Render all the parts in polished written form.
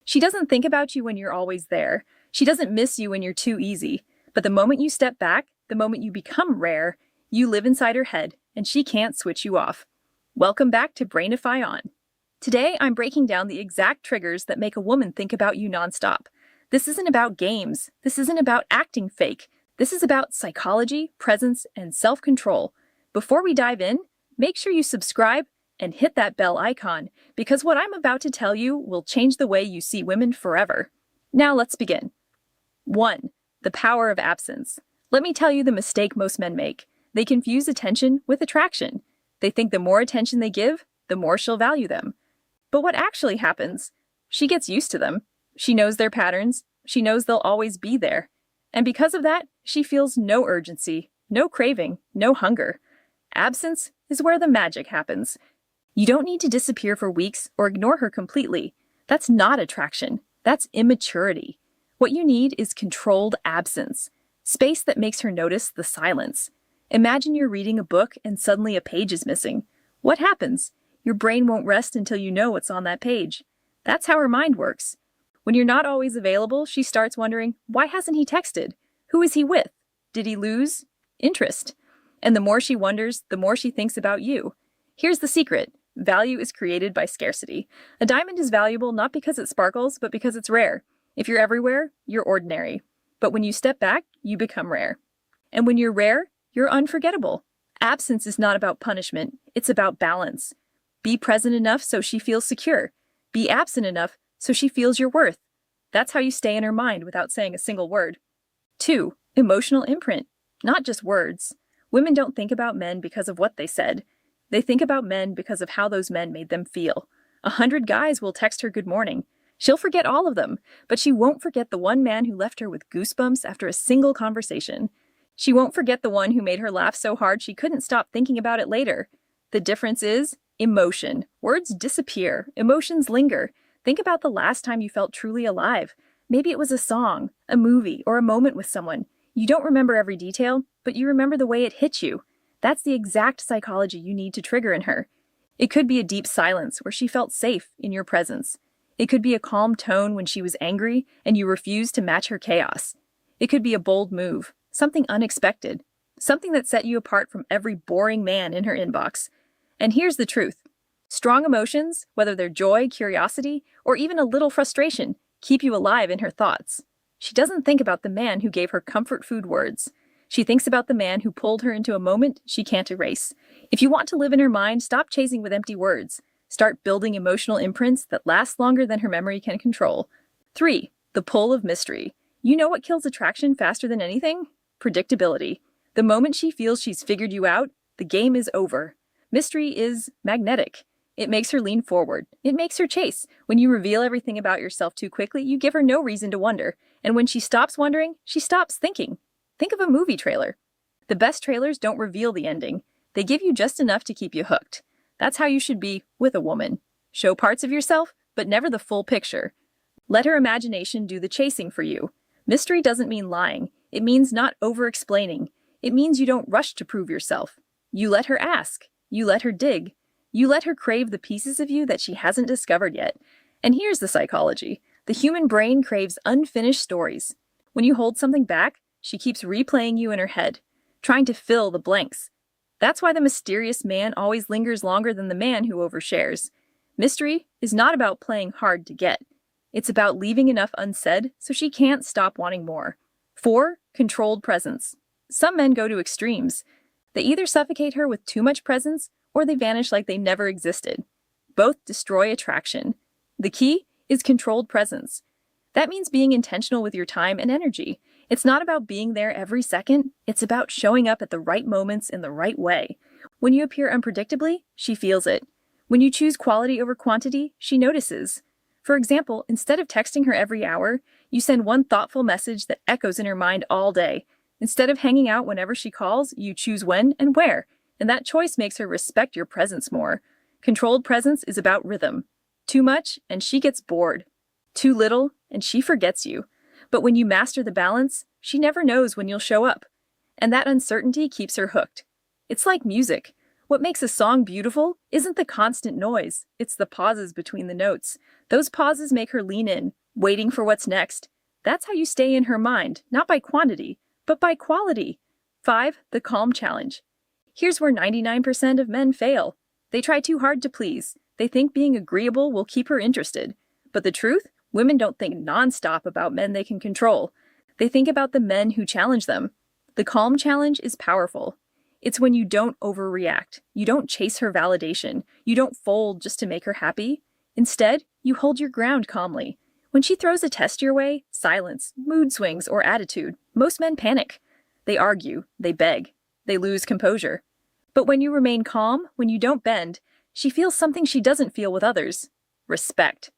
She doesn't think about you when you're always there. She doesn't miss you when you're too easy. But the moment you step back, the moment you become rare, you live inside her head, and she can't switch you off. Welcome back to Brainify On. Today, I'm breaking down the exact triggers that make a woman think about you nonstop. This isn't about games. This isn't about acting fake. This is about psychology, presence, and self-control. Before we dive in, make sure you subscribe and hit that bell icon, because what I'm about to tell you will change the way you see women forever. Now let's begin. 1. The power of absence. Let me tell you the mistake most men make. They confuse attention with attraction. They think the more attention they give, the more she'll value them. But what actually happens? She gets used to them. She knows their patterns. She knows they'll always be there. And because of that, she feels no urgency, no craving, no hunger. Absence is where the magic happens. You don't need to disappear for weeks or ignore her completely. That's not attraction. That's immaturity. What you need is controlled absence, space that makes her notice the silence. Imagine you're reading a book and suddenly a page is missing. What happens? Your brain won't rest until you know what's on that page. That's how her mind works. When you're not always available, she starts wondering, why hasn't he texted? Who is he with? Did he lose interest? And the more she wonders, the more she thinks about you. Here's the secret. Value is created by scarcity. A diamond is valuable not because it sparkles, but because it's rare. If you're everywhere, you're ordinary. But when you step back, you become rare. And when you're rare, you're unforgettable. Absence is not about punishment. It's about balance. Be present enough so she feels secure. Be absent enough so she feels your worth. That's how you stay in her mind without saying a single word. 2. Emotional imprint. Not just words. Women don't think about men because of what they said. They think about men because of how those men made them feel. 100 guys will text her good morning. She'll forget all of them, but she won't forget the one man who left her with goosebumps after a single conversation. She won't forget the one who made her laugh so hard she couldn't stop thinking about it later. The difference is emotion. Words disappear. Emotions linger. Think about the last time you felt truly alive. Maybe it was a song, a movie, or a moment with someone. You don't remember every detail, but you remember the way it hit you. That's the exact psychology you need to trigger in her. It could be a deep silence where she felt safe in your presence. It could be a calm tone when she was angry and you refused to match her chaos. It could be a bold move, something unexpected, something that set you apart from every boring man in her inbox. And here's the truth. Strong emotions, whether they're joy, curiosity, or even a little frustration, keep you alive in her thoughts. She doesn't think about the man who gave her comfort food words. She thinks about the man who pulled her into a moment she can't erase. If you want to live in her mind, stop chasing with empty words. Start building emotional imprints that last longer than her memory can control. 3. The pull of mystery. You know what kills attraction faster than anything? Predictability. The moment she feels she's figured you out, the game is over. Mystery is magnetic. It makes her lean forward. It makes her chase. When you reveal everything about yourself too quickly, you give her no reason to wonder. And when she stops wondering, she stops thinking. Think of a movie trailer. The best trailers don't reveal the ending. They give you just enough to keep you hooked. That's how you should be with a woman. Show parts of yourself, but never the full picture. Let her imagination do the chasing for you. Mystery doesn't mean lying. It means not over-explaining. It means you don't rush to prove yourself. You let her ask. You let her dig. You let her crave the pieces of you that she hasn't discovered yet. And here's the psychology. The human brain craves unfinished stories. When you hold something back, she keeps replaying you in her head, trying to fill the blanks. That's why the mysterious man always lingers longer than the man who overshares. Mystery is not about playing hard to get. It's about leaving enough unsaid so she can't stop wanting more. 4. Controlled presence. Some men go to extremes. They either suffocate her with too much presence or they vanish like they never existed. Both destroy attraction. The key is controlled presence. That means being intentional with your time and energy. It's not about being there every second. It's about showing up at the right moments in the right way. When you appear unpredictably, she feels it. When you choose quality over quantity, she notices. For example, instead of texting her every hour, you send one thoughtful message that echoes in her mind all day. Instead of hanging out whenever she calls, you choose when and where, and that choice makes her respect your presence more. Controlled presence is about rhythm. Too much, and she gets bored. Too little, and she forgets you. But when you master the balance, she never knows when you'll show up. And that uncertainty keeps her hooked. It's like music. What makes a song beautiful isn't the constant noise, it's the pauses between the notes. Those pauses make her lean in, waiting for what's next. That's how you stay in her mind, not by quantity, but by quality. 5. The calm challenge. Here's where 99% of men fail. They try too hard to please. They think being agreeable will keep her interested. But the truth? Women don't think nonstop about men they can control. They think about the men who challenge them. The calm challenge is powerful. It's when you don't overreact. You don't chase her validation. You don't fold just to make her happy. Instead, you hold your ground calmly. When she throws a test your way, silence, mood swings, or attitude, most men panic. They argue, they beg, they lose composure. But when you remain calm, when you don't bend, she feels something she doesn't feel with others: respect.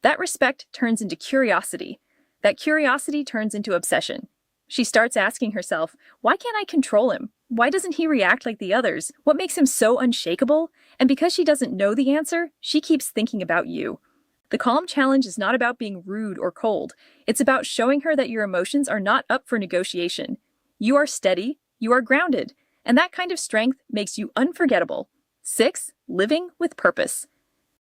That respect turns into curiosity. That curiosity turns into obsession. She starts asking herself, why can't I control him? Why doesn't he react like the others? What makes him so unshakable? And because she doesn't know the answer, she keeps thinking about you. The calm challenge is not about being rude or cold. It's about showing her that your emotions are not up for negotiation. You are steady, you are grounded, and that kind of strength makes you unforgettable. 6. Living with purpose.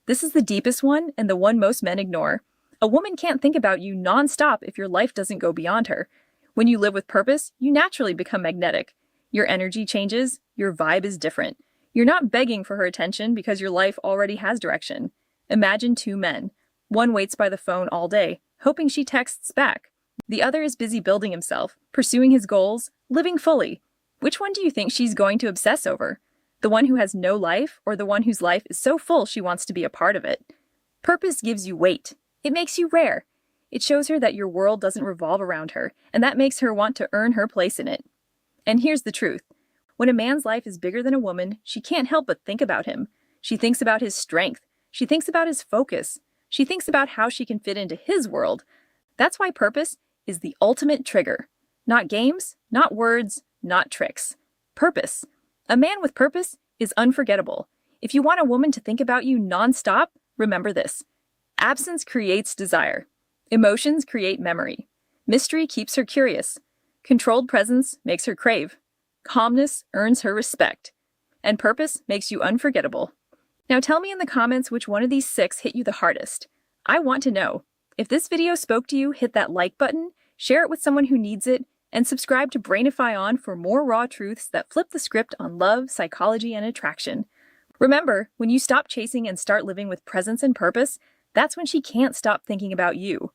This is the deepest one and the one most men ignore. A woman can't think about you nonstop if your life doesn't go beyond her. When you live with purpose, you naturally become magnetic. Your energy changes, your vibe is different. You're not begging for her attention because your life already has direction. Imagine two men. One waits by the phone all day, hoping she texts back. The other is busy building himself, pursuing his goals, living fully. Which one do you think she's going to obsess over? The one who has no life, or the one whose life is so full she wants to be a part of it? Purpose gives you weight. It makes you rare. It shows her that your world doesn't revolve around her, and that makes her want to earn her place in it. And here's the truth. When a man's life is bigger than a woman, she can't help but think about him. She thinks about his strength. She thinks about his focus. She thinks about how she can fit into his world. That's why purpose is the ultimate trigger. Not games, not words, not tricks. Purpose. A man with purpose is unforgettable. If you want a woman to think about you nonstop, remember this. Absence creates desire. Emotions create memory. Mystery keeps her curious. Controlled presence makes her crave. Calmness earns her respect. And purpose makes you unforgettable. Now tell me in the comments which one of these 6 hit you the hardest. I want to know. If this video spoke to you, hit that like button, share it with someone who needs it, and subscribe to Brainify On for more raw truths that flip the script on love, psychology, and attraction. Remember, when you stop chasing and start living with presence and purpose, that's when she can't stop thinking about you.